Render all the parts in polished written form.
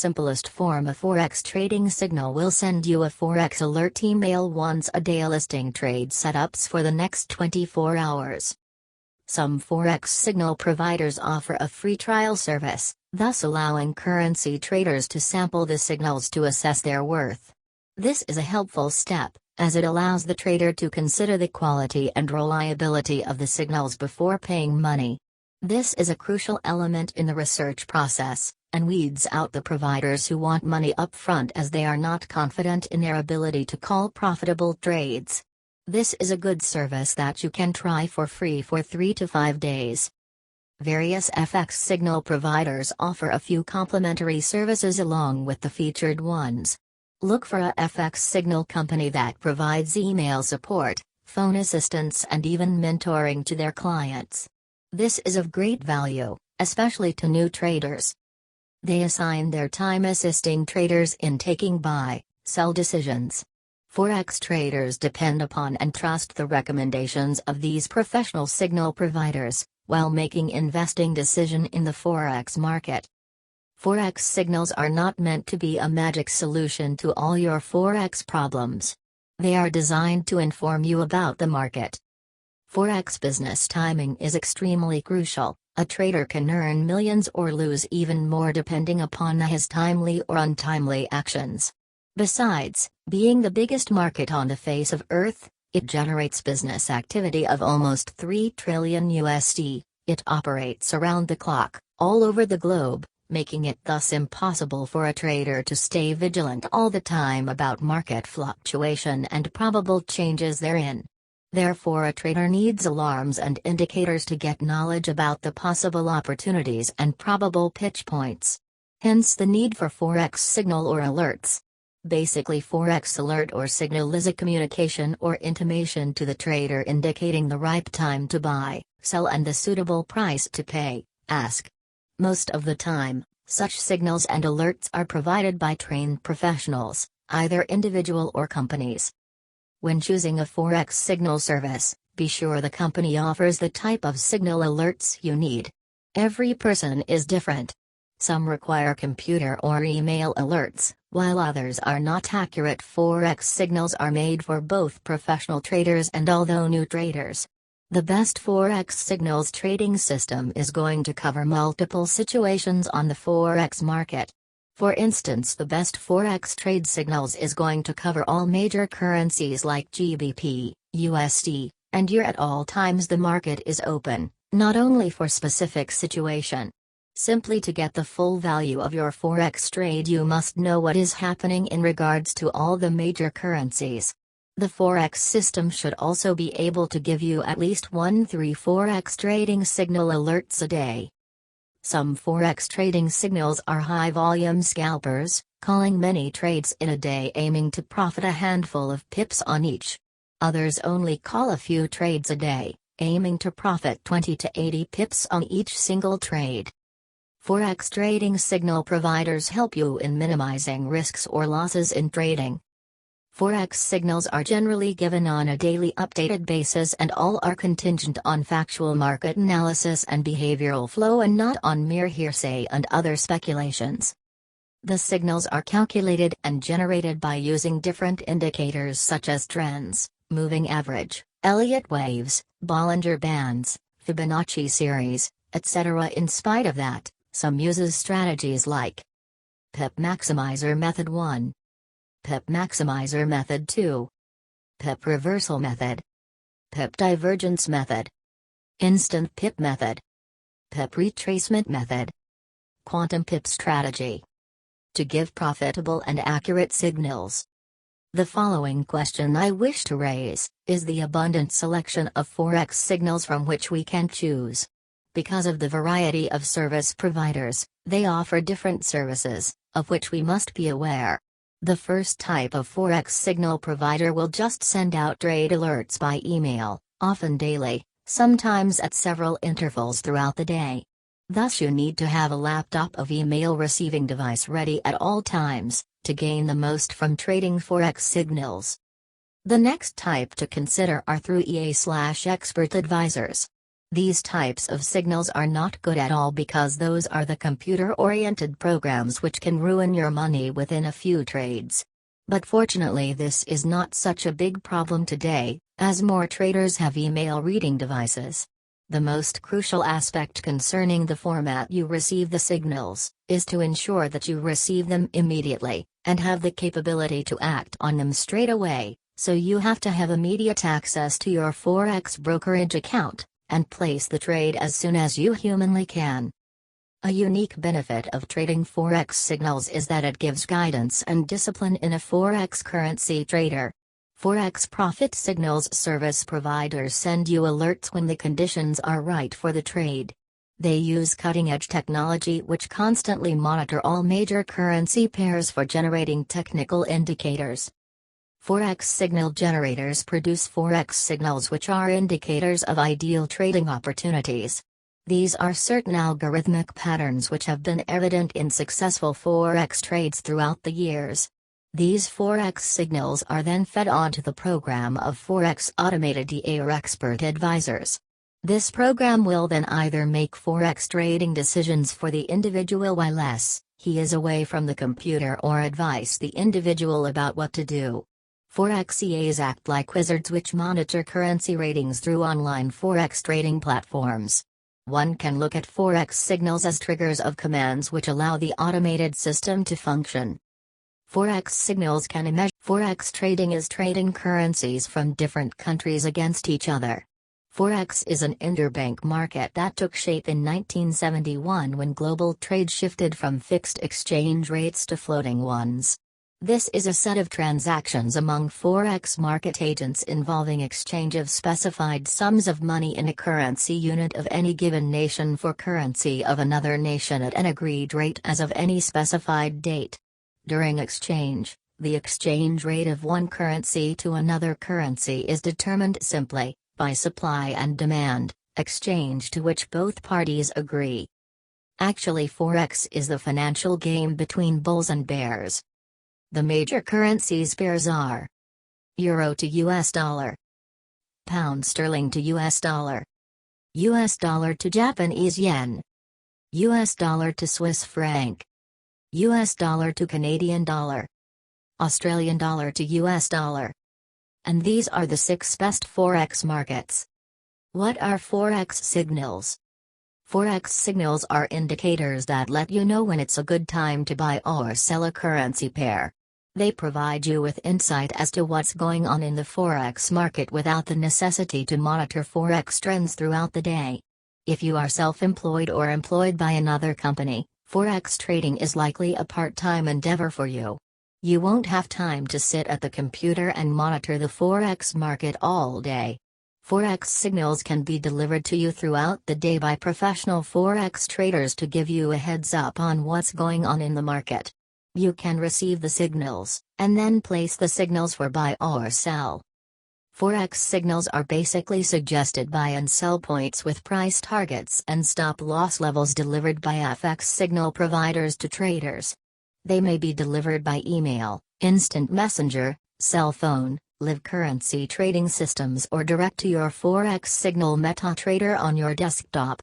simplest form of forex trading signal will send you a forex alert email once a day listing trade setups for the next 24 hours. Some forex signal providers offer a free trial service, thus allowing currency traders to sample the signals to assess their worth. This is a helpful step, as it allows the trader to consider the quality and reliability of the signals before paying money. This is a crucial element in the research process, and weeds out the providers who want money upfront as they are not confident in their ability to call profitable trades. This is a good service that you can try for free for 3 to 5 days. Various FX signal providers offer a few complimentary services along with the featured ones. Look for a FX signal company that provides email support, phone assistance, and even mentoring to their clients. This is of great value, especially to new traders. They assign their time assisting traders in taking buy, sell decisions. Forex traders depend upon and trust the recommendations of these professional signal providers, while making investing decision in the Forex market. Forex signals are not meant to be a magic solution to all your Forex problems. They are designed to inform you about the market. Forex business timing is extremely crucial. A trader can earn millions or lose even more depending upon his timely or untimely actions. Besides, being the biggest market on the face of Earth, it generates business activity of almost $3 trillion USD. It operates around the clock, all over the globe, making it thus impossible for a trader to stay vigilant all the time about market fluctuation and probable changes therein. Therefore, a trader needs alarms and indicators to get knowledge about the possible opportunities and probable pitch points. Hence the need for Forex signal or alerts. Basically, Forex alert or signal is a communication or intimation to the trader indicating the right time to buy, sell, and the suitable price to pay, ask. Most of the time, such signals and alerts are provided by trained professionals, either individual or companies. When choosing a Forex signal service, be sure the company offers the type of signal alerts you need. Every person is different. Some require computer or email alerts, while others are not. Accurate Forex signals are made for both professional traders and although new traders. The best Forex signals trading system is going to cover multiple situations on the Forex market. For instance, the best Forex trade signals is going to cover all major currencies like GBP, USD, and EUR at all times the market is open, not only for specific situation. Simply to get the full value of your Forex trade you must know what is happening in regards to all the major currencies. The Forex system should also be able to give you at least 3 Forex trading signal alerts a day. Some Forex trading signals are high-volume scalpers, calling many trades in a day aiming to profit a handful of pips on each. Others only call a few trades a day, aiming to profit 20 to 80 pips on each single trade. Forex trading signal providers help you in minimizing risks or losses in trading. Forex signals are generally given on a daily updated basis and all are contingent on factual market analysis and behavioral flow and not on mere hearsay and other speculations. The signals are calculated and generated by using different indicators such as trends, moving average, Elliott waves, Bollinger Bands, Fibonacci series, etc. In spite of that, some uses strategies like Pip Maximizer Method 1, Pip Maximizer Method 2, Pip Reversal Method, Pip Divergence Method, Instant Pip Method, Pip Retracement Method, Quantum Pip Strategy. To give profitable and accurate signals. The following question I wish to raise is the abundant selection of Forex signals from which we can choose. Because of the variety of service providers, they offer different services, of which we must be aware. The first type of Forex signal provider will just send out trade alerts by email, often daily, sometimes at several intervals throughout the day. Thus you need to have a laptop of email receiving device ready at all times, to gain the most from trading Forex signals. The next type to consider are through EA/expert advisors. These types of signals are not good at all because those are the computer-oriented programs which can ruin your money within a few trades. But fortunately this is not such a big problem today, as more traders have email reading devices. The most crucial aspect concerning the format you receive the signals, is to ensure that you receive them immediately, and have the capability to act on them straight away, so you have to have immediate access to your forex brokerage account, and place the trade as soon as you humanly can. A unique benefit of trading forex signals is that it gives guidance and discipline in a forex currency trader. Forex profit signals service providers send you alerts when the conditions are right for the trade. They use cutting-edge technology which constantly monitor all major currency pairs for generating technical indicators. Forex signal generators produce forex signals which are indicators of ideal trading opportunities. These are certain algorithmic patterns which have been evident in successful forex trades throughout the years. These forex signals are then fed onto the program of forex automated DA or expert advisors. This program will then either make forex trading decisions for the individual while he is away from the computer, or advise the individual about what to do. Forex EAs act like wizards which monitor currency ratings through online forex trading platforms. One can look at forex signals as triggers of commands which allow the automated system to function. Forex signals can measure. Forex trading is trading currencies from different countries against each other. Forex is an interbank market that took shape in 1971 when global trade shifted from fixed exchange rates to floating ones. This is a set of transactions among forex market agents involving exchange of specified sums of money in a currency unit of any given nation for currency of another nation at an agreed rate as of any specified date. During exchange, the exchange rate of one currency to another currency is determined simply by supply and demand, exchange to which both parties agree. Actually, forex is the financial game between bulls and bears. The major currencies pairs are Euro to US dollar, Pound sterling to US dollar to Japanese yen, US dollar to Swiss franc, US dollar to Canadian dollar, Australian dollar to US dollar. And these are the 6 best forex markets. What are forex signals? Forex signals are indicators that let you know when it's a good time to buy or sell a currency pair. They provide you with insight as to what's going on in the forex market without the necessity to monitor forex trends throughout the day. If you are self-employed or employed by another company, forex trading is likely a part-time endeavor for you. You won't have time to sit at the computer and monitor the forex market all day. Forex signals can be delivered to you throughout the day by professional forex traders to give you a heads up on what's going on in the market. You can receive the signals, and then place the signals for buy or sell. Forex signals are basically suggested buy and sell points with price targets and stop-loss levels delivered by FX signal providers to traders. They may be delivered by email, instant messenger, cell phone, live currency trading systems, or direct to your Forex signal MetaTrader on your desktop.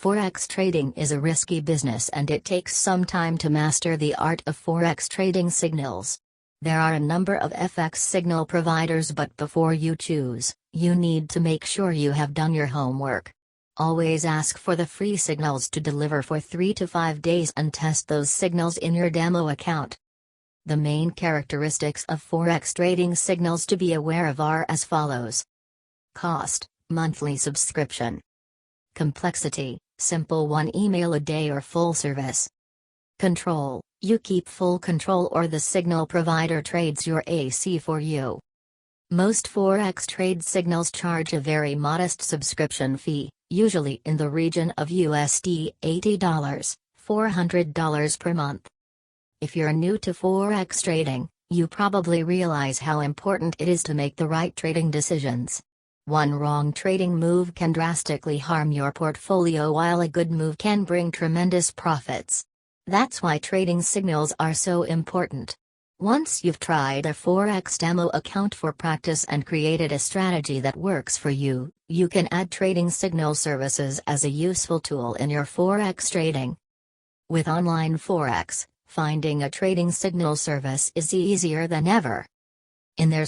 Forex trading is a risky business and it takes some time to master the art of Forex trading signals. There are a number of FX signal providers, but before you choose, you need to make sure you have done your homework. Always ask for the free signals to deliver for 3 to 5 days and test those signals in your demo account. The main characteristics of Forex trading signals to be aware of are as follows. Cost, monthly subscription. Complexity, simple 1 email a day or full service. Control, you keep full control or the signal provider trades your AC for you. Most Forex trade signals charge a very modest subscription fee, usually in the region of USD $80, $400 per month. If you're new to Forex trading, you probably realize how important it is to make the right trading decisions. One wrong trading move can drastically harm your portfolio, while a good move can bring tremendous profits. That's why trading signals are so important. Once you've tried a Forex demo account for practice and created a strategy that works for you, you can add trading signal services as a useful tool in your Forex trading. With online Forex, finding a trading signal service is easier than ever. In their